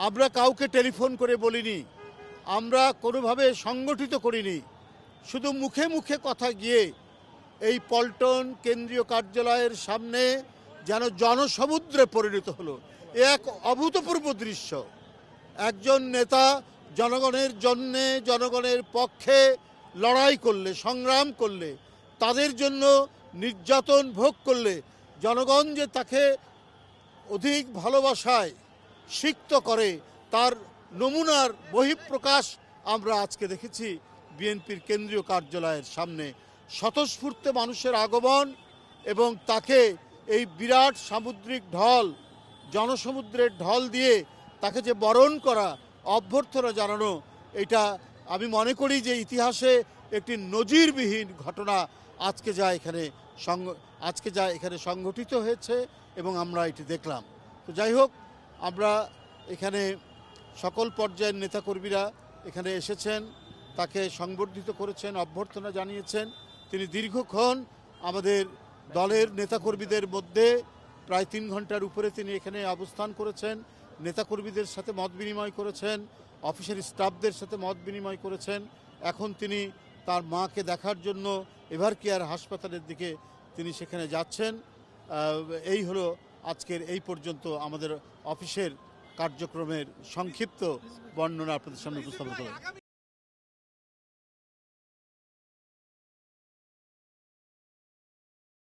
আমরা কাউকে টেলিফোন করে বলিনি, আমরা কোনোভাবে সংগঠিত করিনি, শুধু মুখে মুখে কথা গিয়ে এই পল্টন কেন্দ্রীয় কার্যালয়ের সামনে যেন জনসমুদ্রে পরিণত হলো। এ এক অভূতপূর্ব দৃশ্য। একজন নেতা জনগণের জন্যে, জনগণের পক্ষে লড়াই করলে, সংগ্রাম করলে, তাদের জন্য নির্যাতন ভোগ করলে জনগণ যে তাকে অধিক ভালোবাসায় সিক্ত করে, তার নমুনার বহিঃপ্রকাশ আমরা আজকে দেখেছি বিএনপির কেন্দ্রীয় কার্যালয়ের সামনে। স্বতঃস্ফূর্ত মানুষের আগমন এবং তাকে এই বিরাট সামুদ্রিক ঢল, জনসমুদ্রের ঢল দিয়ে তাকে যে বরণ করা, অভ্যর্থনা জানানো, এটা আমি মনে করি যে ইতিহাসে একটি নজিরবিহীন ঘটনা আজকে যা এখানে সংগঠিত হয়েছে এবং আমরা এটি দেখলাম। তো যাই হোক, আমরা এখানে সকল পর্যায়ের নেতাকর্মীরা এখানে এসেছেন, তাকে সংবর্ধিত করেছেন, অভ্যর্থনা জানিয়েছেন। তিনি দীর্ঘক্ষণ আমাদের দলের নেতাকর্মীদের মধ্যে প্রায় 3 ঘন্টার উপরে তিনি এখানে অবস্থান করেছেন, নেতাকর্মীদের সাথে মত বিনিময় করেছেন, অফিসের স্টাফদের সাথে মত বিনিময় করেছেন। এখন তিনি তার মাকে দেখার জন্য এভারকেয়ার হাসপাতালের দিকে তিনি সেখানে যাচ্ছেন। এই হলো আজকের এই পর্যন্ত আমাদের অফিসের কার্যক্রমের সংক্ষিপ্ত বর্ণনা আপনাদের সামনে উপস্থাপন করলাম।